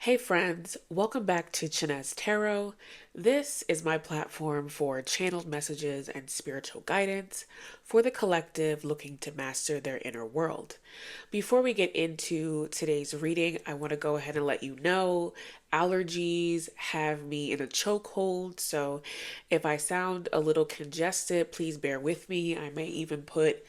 Hey friends, welcome back to Chinez Tarot. This is my platform for channeled messages and spiritual guidance for the collective looking to master their inner world. Before we get into today's reading, I want to go ahead and let you know allergies have me in a chokehold, so if I sound a little congested, please bear with me. I may even put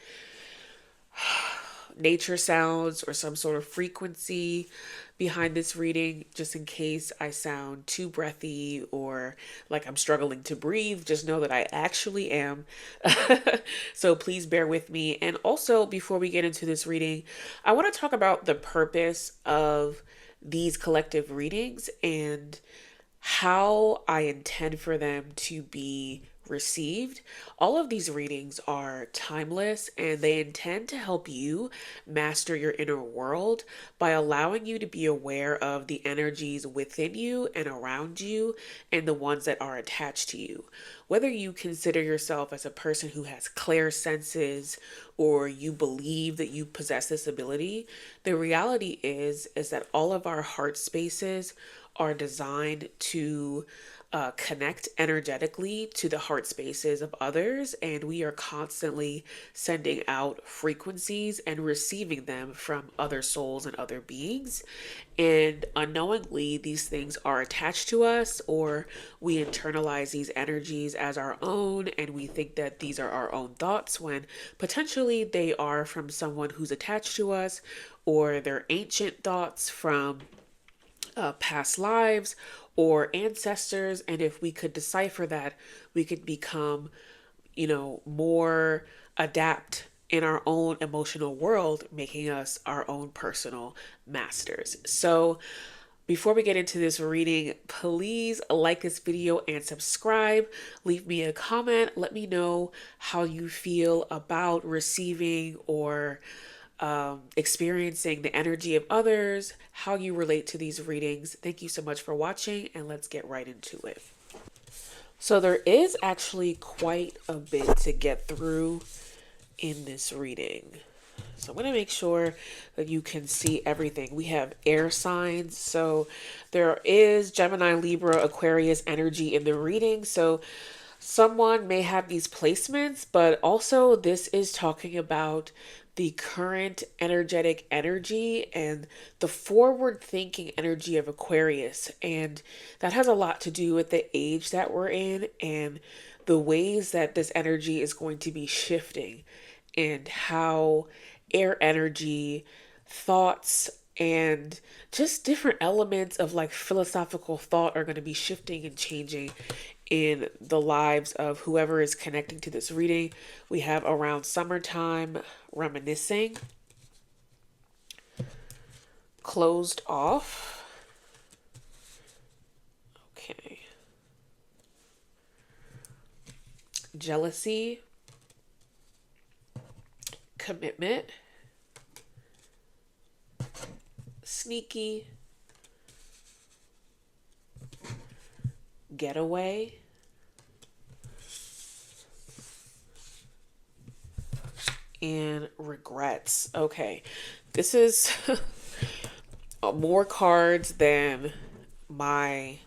nature sounds or some sort of frequency behind this reading just in case I sound too breathy or like I'm struggling to breathe. Just know that I actually am. So please bear with me. And also, before we get into this reading, I want to talk about the purpose of these collective readings and how I intend for them to be received. All of these readings are timeless and they intend to help you master your inner world by allowing you to be aware of the energies within you and around you and the ones that are attached to you. Whether you consider yourself as a person who has clear senses or you believe that you possess this ability, the reality is that all of our heart spaces are designed to connect energetically to the heart spaces of others, and we are constantly sending out frequencies and receiving them from other souls and other beings. And unknowingly, these things are attached to us, or we internalize these energies as our own, and we think that these are our own thoughts when potentially they are from someone who's attached to us, or they're ancient thoughts from past lives or ancestors. And if we could decipher that, we could become, more adapt in our own emotional world, making us our own personal masters. So, before we get into this reading, please like this video and subscribe. Leave me a comment. Let me know how you feel about receiving or experiencing the energy of others, how you relate to these readings. Thank you so much for watching, and let's get right into it. So there is actually quite a bit to get through in this reading. So I'm going to make sure that you can see everything. We have air signs. So there is Gemini, Libra, Aquarius energy in the reading. So someone may have these placements, but also this is talking about the current energetic energy and the forward thinking energy of Aquarius. And that has a lot to do with the age that we're in and the ways that this energy is going to be shifting and how air energy, thoughts, and just different elements of like philosophical thought are going to be shifting and changing in the lives of whoever is connecting to this reading. We have around summertime, reminiscing, closed off. Okay. Jealousy, commitment, sneaky, getaway, and regrets. Okay, this is more cards than my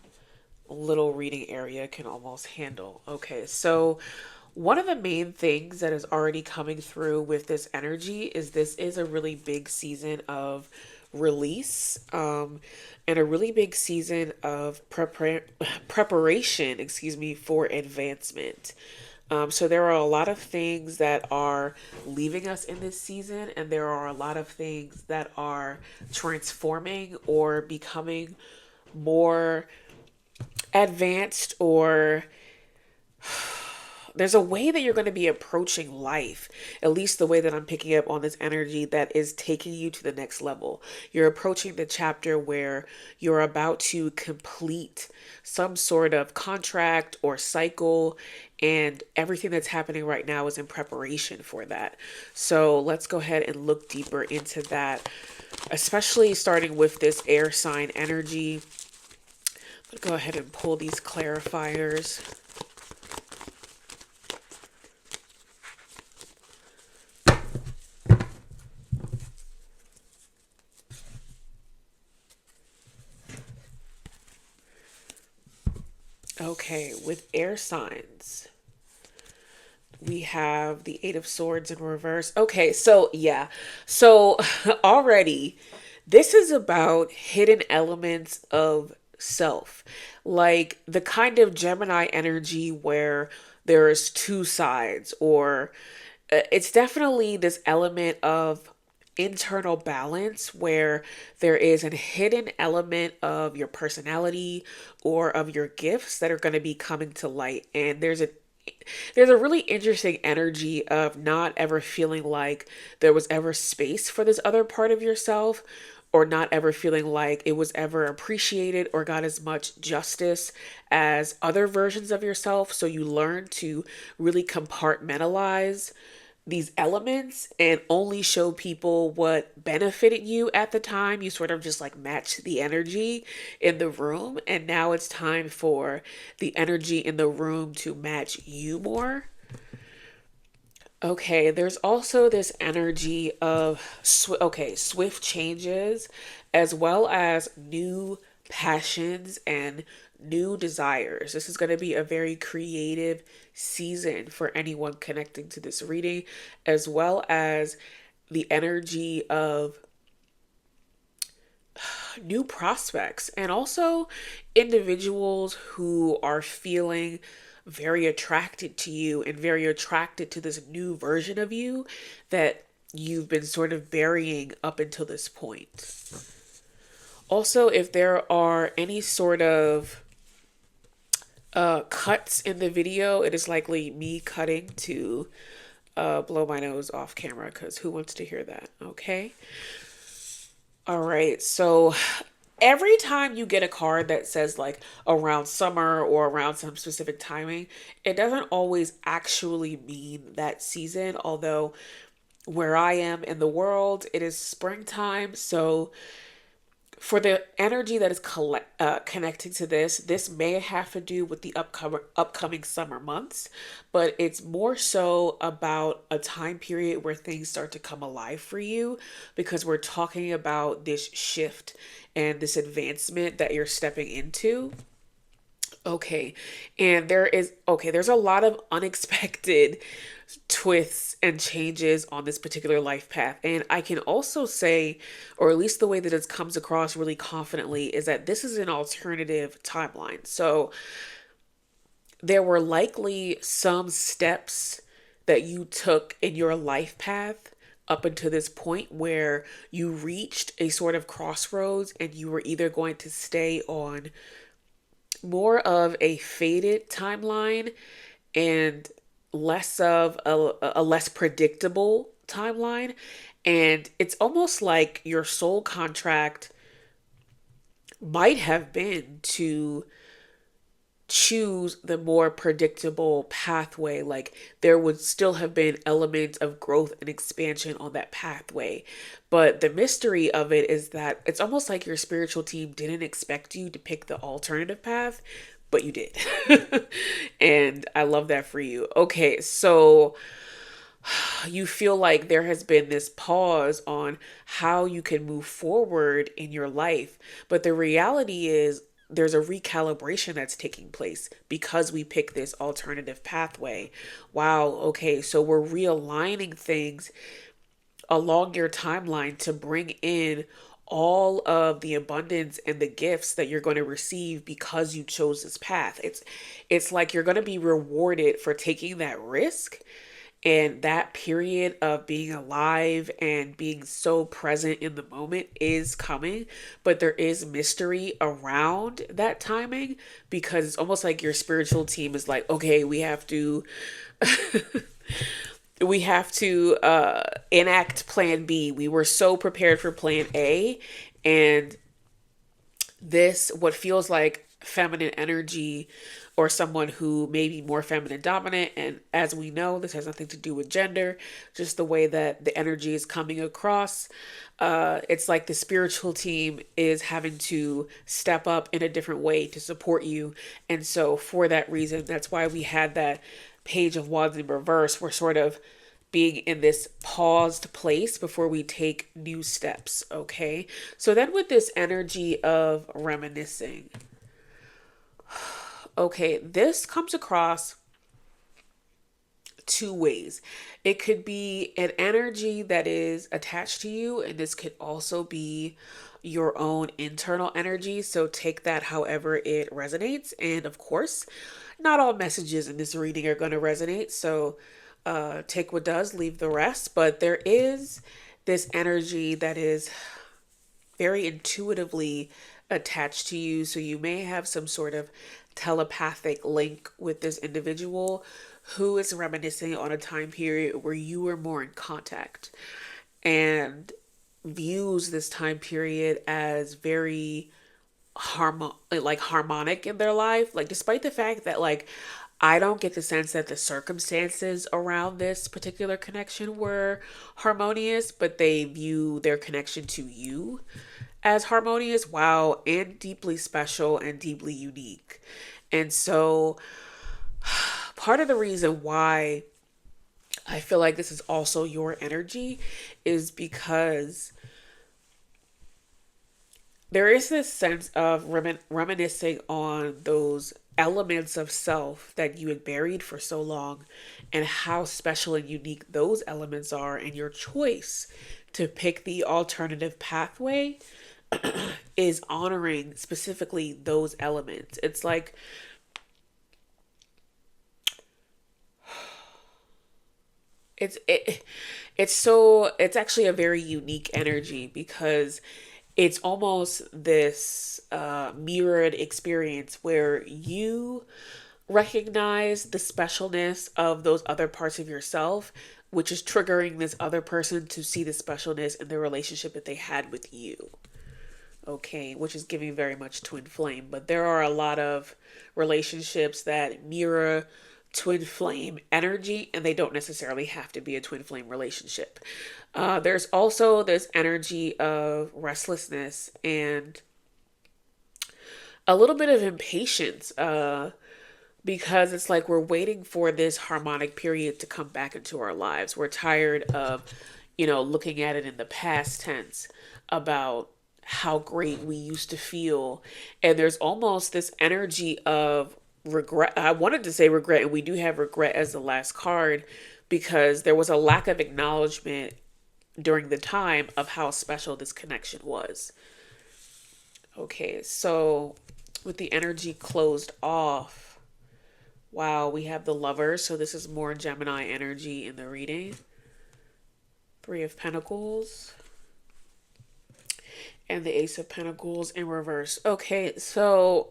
little reading area can almost handle. Okay, so one of the main things that is already coming through with this energy is this is a really big season of release, and a really big season of preparation, for advancement. So there are a lot of things that are leaving us in this season, and there are a lot of things that are transforming or becoming more advanced, or there's a way that you're going to be approaching life, at least the way that I'm picking up on this energy, that is taking you to the next level. You're approaching the chapter where you're about to complete some sort of contract or cycle, and everything that's happening right now is in preparation for that. So let's go ahead and look deeper into that, especially starting with this air sign energy. I'm going to go ahead and pull these clarifiers. Okay, with air signs, we have the Eight of Swords in reverse. Okay, so yeah. So already, this is about hidden elements of self. Like the kind of Gemini energy where there's two sides, or it's definitely this element of internal balance where there is a hidden element of your personality or of your gifts that are going to be coming to light. And there's a really interesting energy of not ever feeling like there was ever space for this other part of yourself, or not ever feeling like it was ever appreciated or got as much justice as other versions of yourself. So you learn to really compartmentalize these elements and only show people what benefited you at the time. You sort of just like match the energy in the room. And now it's time for the energy in the room to match you more. Okay, there's also this energy of swift changes as well as new passions and new desires. This is going to be a very creative season for anyone connecting to this reading, as well as the energy of new prospects and also individuals who are feeling very attracted to you and very attracted to this new version of you that you've been sort of burying up until this point. Also, if there are any sort of cuts in the video, it is likely me cutting to blow my nose off camera because who wants to hear that? Okay. All right. So every time you get a card that says like around summer or around some specific timing, it doesn't always actually mean that season. Although where I am in the world, it is springtime. So for the energy that is connecting to this may have to do with the upcoming summer months, but it's more so about a time period where things start to come alive for you because we're talking about this shift and this advancement that you're stepping into. Okay. And there's a lot of unexpected twists and changes on this particular life path. And I can also say, or at least the way that it comes across really confidently, is that this is an alternative timeline. So there were likely some steps that you took in your life path up until this point where you reached a sort of crossroads and you were either going to stay on more of a faded timeline and less of a less predictable timeline. And it's almost like your soul contract might have been to choose the more predictable pathway. Like there would still have been elements of growth and expansion on that pathway. But the mystery of it is that it's almost like your spiritual team didn't expect you to pick the alternative path, but you did. And I love that for you. Okay, so you feel like there has been this pause on how you can move forward in your life. But the reality is, there's a recalibration that's taking place because we pick this alternative pathway. Wow, okay, so we're realigning things along your timeline to bring in all of the abundance and the gifts that you're going to receive because you chose this path. It's like you're going to be rewarded for taking that risk, and that period of being alive and being so present in the moment is coming, but there is mystery around that timing because it's almost like your spiritual team is like, okay, we have to enact plan B. We were so prepared for plan A, and this, what feels like feminine energy or someone who may be more feminine dominant, and as we know, this has nothing to do with gender, just the way that the energy is coming across. It's like the spiritual team is having to step up in a different way to support you. And so for that reason, that's why we had that page of wands in reverse. We're sort of being in this paused place before we take new steps. Okay, so then with this energy of reminiscing, Okay, this comes across two ways. It could be an energy that is attached to you, and this could also be your own internal energy. So take that however it resonates. And of course, not all messages in this reading are going to resonate. So take what does, leave the rest. But there is this energy that is very intuitively attached to you. So you may have some sort of telepathic link with this individual who is reminiscing on a time period where you were more in contact and views this time period as very harmonic in their life. Like, despite the fact that, like, I don't get the sense that the circumstances around this particular connection were harmonious, but they view their connection to you as harmonious, wow, and deeply special and deeply unique. And so, part of the reason why I feel like this is also your energy is because there is this sense of reminiscing on those elements of self that you had buried for so long and how special and unique those elements are, and your choice to pick the alternative pathway is honoring specifically those elements. It's like it it's actually a very unique energy because it's almost this mirrored experience where you recognize the specialness of those other parts of yourself, which is triggering this other person to see the specialness in the relationship that they had with you. Okay, which is giving very much twin flame. But there are a lot of relationships that mirror twin flame energy, and they don't necessarily have to be a twin flame relationship. There's also this energy of restlessness and a little bit of impatience, because it's like we're waiting for this harmonic period to come back into our lives. We're tired of, looking at it in the past tense about how great we used to feel. And there's almost this energy of regret. I wanted to say regret, and we do have regret as the last card because there was a lack of acknowledgement during the time of how special this connection was. Okay, so with the energy closed off, wow, we have the Lovers. So this is more Gemini energy in the reading. Three of Pentacles. And the Ace of Pentacles in reverse. Okay, so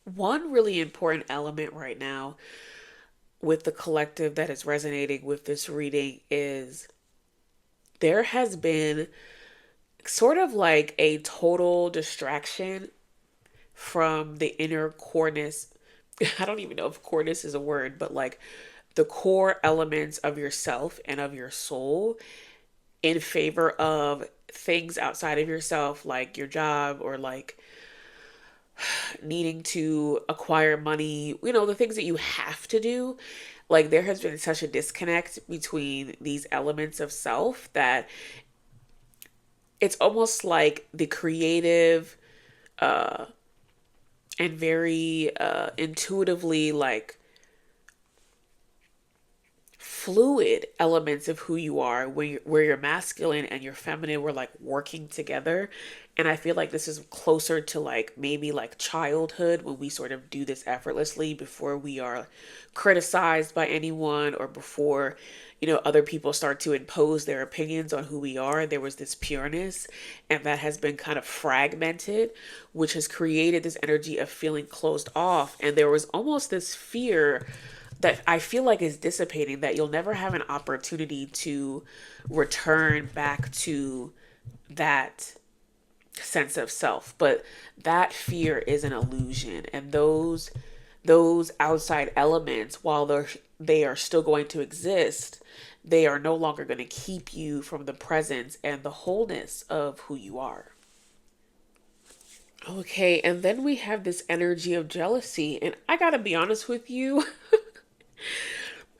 one really important element right now with the collective that is resonating with this reading is there has been sort of like a total distraction from the inner coreness. I don't even know if coreness is a word, but like the core elements of yourself and of your soul in favor of things outside of yourself, like your job or like needing to acquire money, the things that you have to do. Like, there has been such a disconnect between these elements of self that it's almost like the creative and very intuitively like fluid elements of who you are, where your masculine and your feminine were like working together. And I feel like this is closer to like maybe like childhood, when we sort of do this effortlessly before we are criticized by anyone, or before other people start to impose their opinions on who we are. There was this pureness, and that has been kind of fragmented, which has created this energy of feeling closed off. And there was almost this fear that I feel like is dissipating, that you'll never have an opportunity to return back to that sense of self. But that fear is an illusion, and those outside elements, while they are still going to exist, they are no longer going to keep you from the presence and the wholeness of who you are. Okay, and then we have this energy of jealousy, and I gotta be honest with you.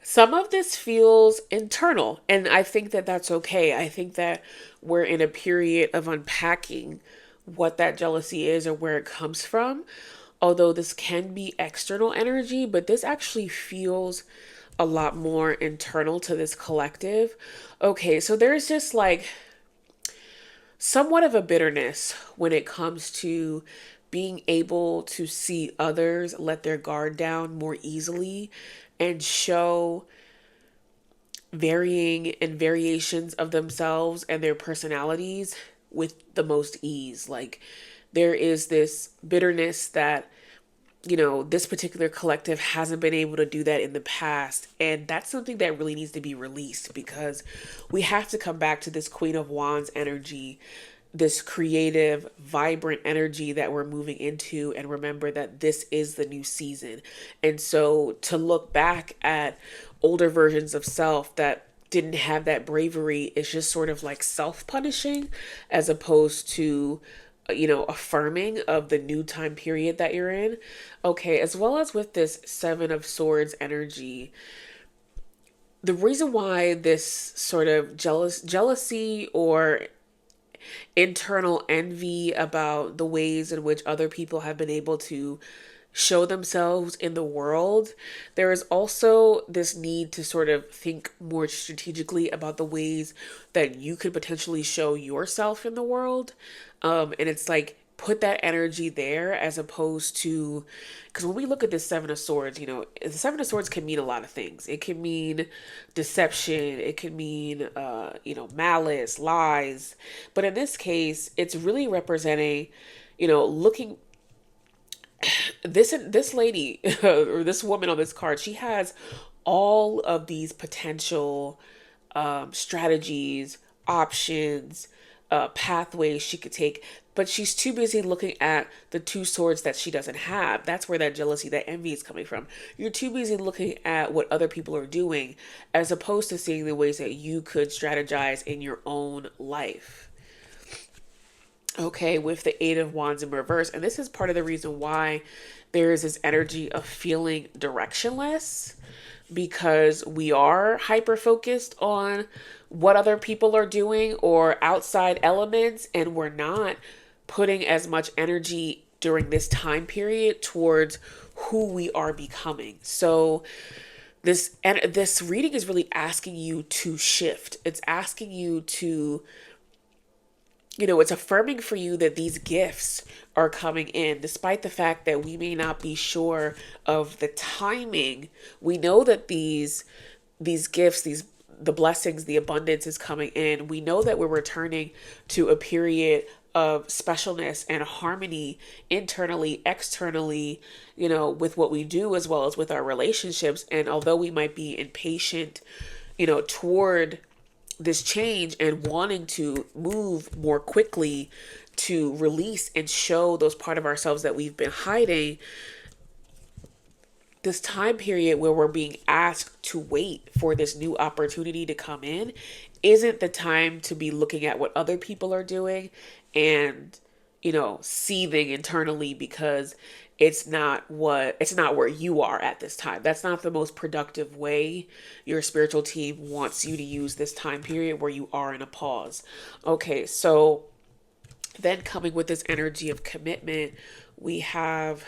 Some of this feels internal, and I think that that's okay. I think that we're in a period of unpacking what that jealousy is or where it comes from. Although this can be external energy, but this actually feels a lot more internal to this collective. Okay, so there's just like somewhat of a bitterness when it comes to being able to see others let their guard down more easily and show varying and variations of themselves and their personalities with the most ease. Like, there is this bitterness that, this particular collective hasn't been able to do that in the past. And that's something that really needs to be released, because we have to come back to this Queen of Wands energy, this creative, vibrant energy that we're moving into, and remember that this is the new season. And so to look back at older versions of self that didn't have that bravery is just sort of like self-punishing, as opposed to affirming of the new time period that you're in. Okay, as well as with this Seven of Swords energy, the reason why this sort of jealousy or internal envy about the ways in which other people have been able to show themselves in the world, there is also this need to sort of think more strategically about the ways that you could potentially show yourself in the world. And it's like, put that energy there, as opposed to, because when we look at this Seven of Swords, the Seven of Swords can mean a lot of things. It can mean deception, it can mean malice, lies, but in this case it's really representing, looking, this lady or this woman on this card, she has all of these potential strategies, options, pathways she could take, but she's too busy looking at the two swords that she doesn't have. That's where that jealousy, that envy is coming from. You're too busy looking at what other people are doing, as opposed to seeing the ways that you could strategize in your own life. Okay, with the Eight of Wands in reverse. And this is part of the reason why there is this energy of feeling directionless, because we are hyper focused on what other people are doing or outside elements, and we're not putting as much energy during this time period towards who we are becoming. So this reading is really asking you to shift. It's asking you to, it's affirming for you that these gifts are coming in, despite the fact that we may not be sure of the timing. We know that these gifts, the blessings, the abundance is coming in. We know that we're returning to a period of specialness and harmony internally, externally, with what we do as well as with our relationships. And although we might be impatient, toward this change and wanting to move more quickly to release and show those part of ourselves that we've been hiding, this time period where we're being asked to wait for this new opportunity to come in isn't the time to be looking at what other people are doing and, seething internally because it's not where you are at this time. That's not the most productive way. Your spiritual team wants you to use this time period where you are in a pause. Okay, so then coming with this energy of commitment, we have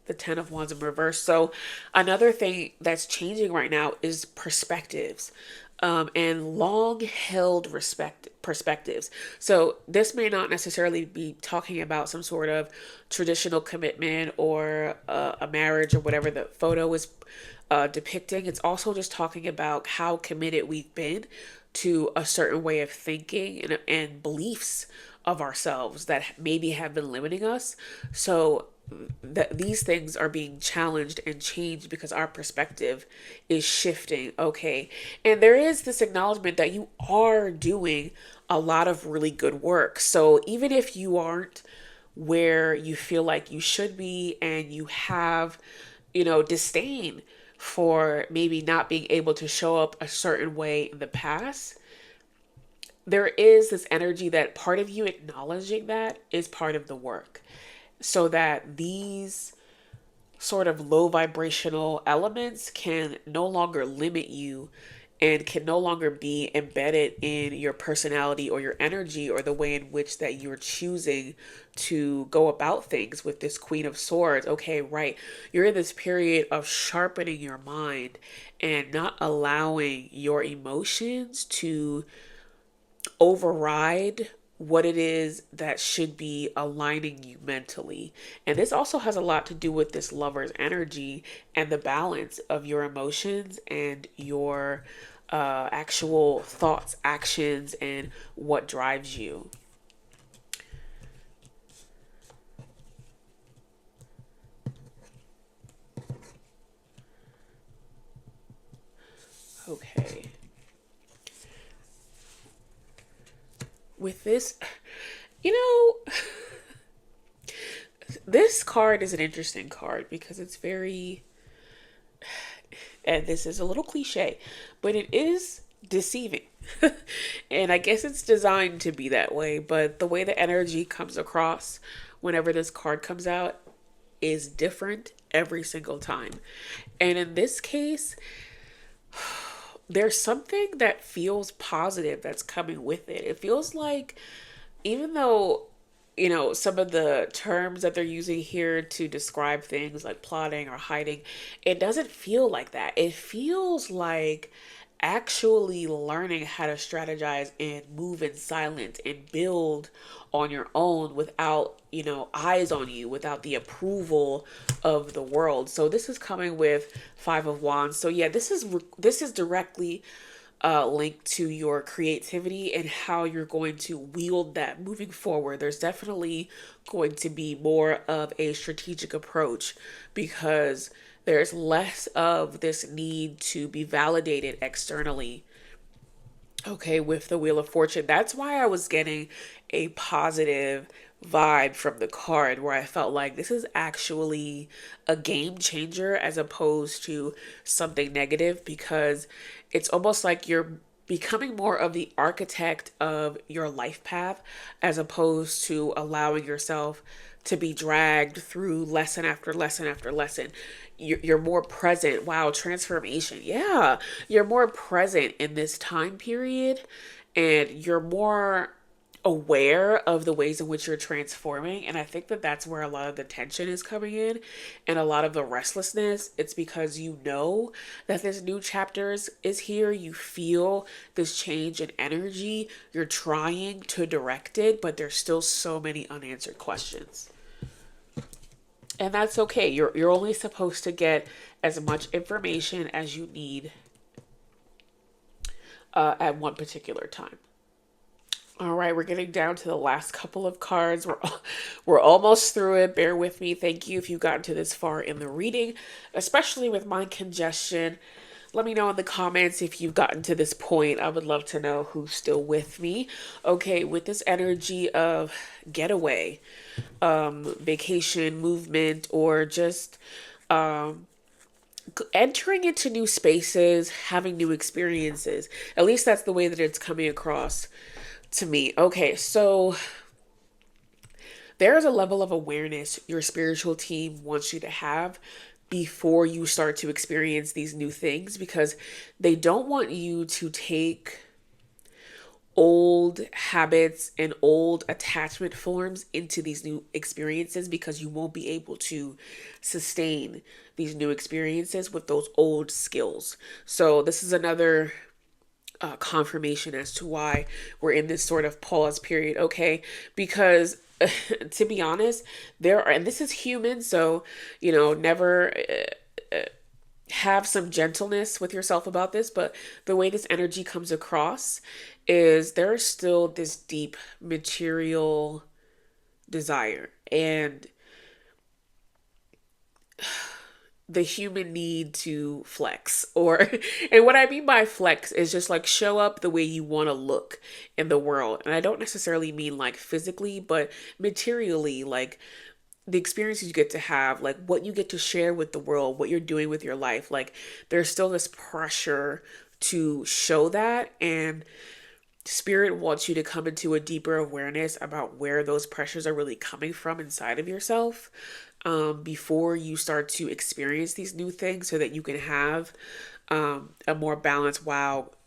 the Ten of Wands in reverse. So another thing that's changing right now is perspectives, and long held perspectives. So this may not necessarily be talking about some sort of traditional commitment or a marriage or whatever the photo is depicting. It's also just talking about how committed we've been to a certain way of thinking and beliefs of ourselves that maybe have been limiting us. So that these things are being challenged and changed because our perspective is shifting. Okay, and there is this acknowledgement that you are doing a lot of really good work. So even if you aren't where you feel like you should be, and you have, disdain for maybe not being able to show up a certain way in the past, there is this energy that part of you acknowledging that is part of the work, so that these sort of low vibrational elements can no longer limit you and can no longer be embedded in your personality or your energy or the way in which that you're choosing to go about things with this Queen of Swords. Okay, right. You're in this period of sharpening your mind and not allowing your emotions to override what it is that should be aligning you mentally. And this also has a lot to do with this lover's energy and the balance of your emotions and your actual thoughts, actions, and what drives you. Okay. With this, you know, this card is an interesting card because it's very, and this is a little cliche, but it is deceiving. And I guess it's designed to be that way, but the way the energy comes across whenever this card comes out is different every single time. And in this case, there's something that feels positive that's coming with it. It feels like, even though, some of the terms that they're using here to describe things like plotting or hiding, it doesn't feel like that. It feels like actually learning how to strategize and move in silence and build on your own without, eyes on you, without the approval of the world. So this is coming with Five of Wands. So yeah, this is directly linked to your creativity and how you're going to wield that moving forward. There's definitely going to be more of a strategic approach because there's less of this need to be validated externally. Okay, with the Wheel of Fortune. That's why I was getting a positive vibe from the card where I felt like this is actually a game changer as opposed to something negative, because it's almost like you're becoming more of the architect of your life path as opposed to allowing yourself to be dragged through lesson after lesson after lesson. You're more present. Wow, transformation. Yeah, you're more present in this time period and you're more aware of the ways in which you're transforming. And I think that that's where a lot of the tension is coming in and a lot of the restlessness. It's because you know that this new chapter is here. You feel this change in energy. You're trying to direct it, but there's still so many unanswered questions. And that's okay. You're only supposed to get as much information as you need at one particular time. All right, we're getting down to the last couple of cards. We're almost through it. Bear with me. Thank you if you've gotten to this far in the reading, especially with mind congestion. Let me know in the comments if you've gotten to this point. I would love to know who's still with me. Okay, with this energy of getaway, vacation, movement, or just entering into new spaces, having new experiences. At least that's the way that it's coming across to me. Okay, so there is a level of awareness your spiritual team wants you to have before you start to experience these new things, because they don't want you to take old habits and old attachment forms into these new experiences, because you won't be able to sustain these new experiences with those old skills. So this is another confirmation as to why we're in this sort of pause period. Okay, because to be honest, there are, and this is human, so never have some gentleness with yourself about this, but the way this energy comes across is there is still this deep material desire and the human need to flex, or and what I mean by flex is just like show up the way you want to look in the world. And I don't necessarily mean like physically, but materially, like the experiences you get to have, like what you get to share with the world, what you're doing with your life. Like there's still this pressure to show that, and spirit wants you to come into a deeper awareness about where those pressures are really coming from inside of yourself. before you start to experience these new things so that you can have a more balanced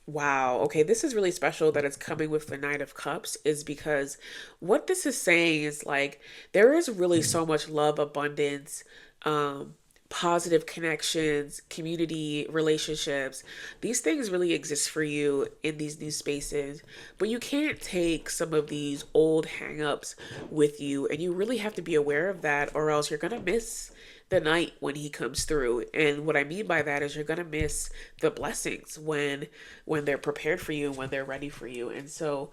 wow, okay, this is really special that it's coming with the Knight of Cups, is because what this is saying is like there is really so much love, abundance, um, positive connections, community, relationships. These things really exist for you in these new spaces, but you can't take some of these old hangups with you, and you really have to be aware of that, or else you're gonna miss the night when he comes through. And what I mean by that is you're going to miss the blessings when they're prepared for you and when they're ready for you. And so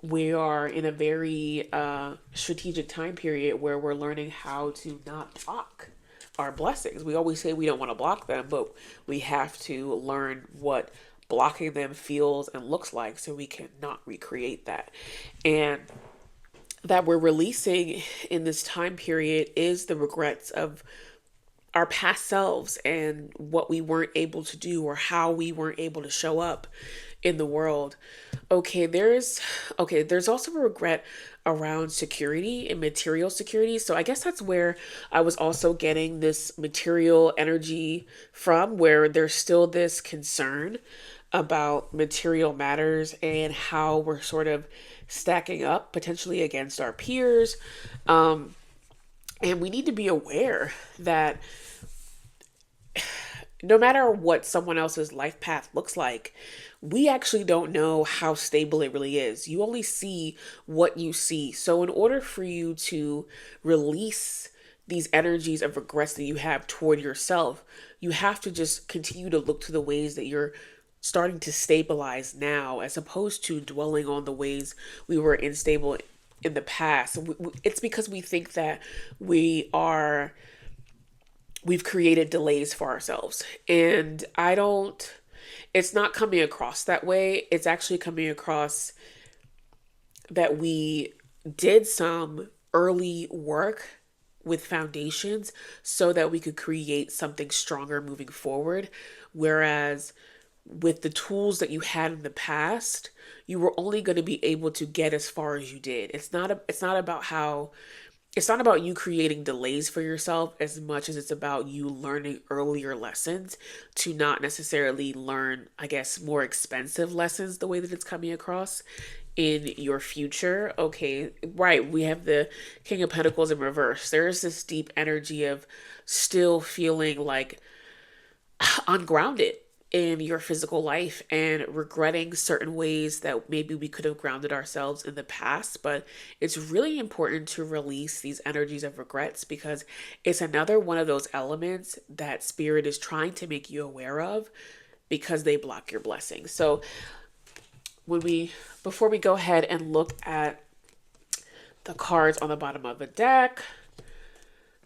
we are in a very strategic time period where we're learning how to not block our blessings. We always say we don't want to block them, but we have to learn what blocking them feels and looks like so we can not recreate that. And that we're releasing in this time period is the regrets of our past selves and what we weren't able to do or how we weren't able to show up in the world. There's also a regret around security and material security. So I guess that's where I was also getting this material energy from, where there's still this concern about material matters and how we're sort of stacking up potentially against our peers. And we need to be aware that no matter what someone else's life path looks like, we actually don't know how stable it really is. You only see what you see. So, in order for you to release these energies of regrets that you have toward yourself, you have to just continue to look to the ways that you're starting to stabilize now, as opposed to dwelling on the ways we were unstable in the past. It's because we think that we've created delays for ourselves. And it's not coming across that way. It's actually coming across that we did some early work with foundations so that we could create something stronger moving forward. Whereas with the tools that you had in the past, you were only going to be able to get as far as you did. It's not about you creating delays for yourself as much as it's about you learning earlier lessons to not necessarily learn, I guess, more expensive lessons the way that it's coming across in your future. Okay, right. We have the King of Pentacles in reverse. There's this deep energy of still feeling like ungrounded in your physical life and regretting certain ways that maybe we could have grounded ourselves in the past. But it's really important to release these energies of regrets, because it's another one of those elements that spirit is trying to make you aware of, because they block your blessings. So before we go ahead and look at the cards on the bottom of the deck,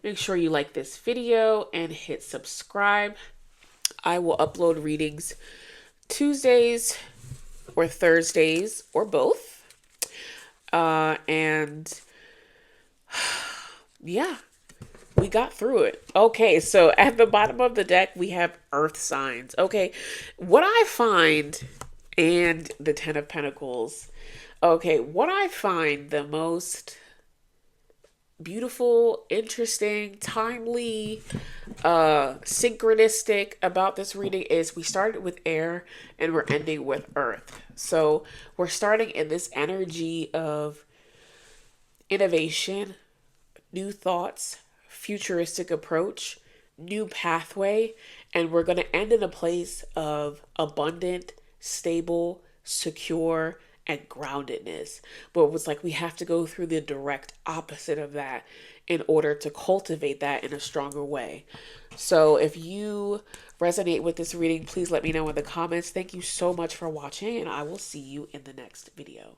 make sure you like this video and hit subscribe. I will upload readings Tuesdays or Thursdays or both. And yeah, we got through it. Okay, so at the bottom of the deck, we have earth signs. Okay, what I find, and the Ten of Pentacles. Okay, what I find the most beautiful, interesting, timely, synchronistic about this reading is we started with air and we're ending with earth. So we're starting in this energy of innovation, new thoughts, futuristic approach, new pathway, and we're going to end in a place of abundant, stable, secure, and groundedness. But it was like we have to go through the direct opposite of that in order to cultivate that in a stronger way. So if you resonate with this reading, please let me know in the comments. Thank you so much for watching, and I will see you in the next video.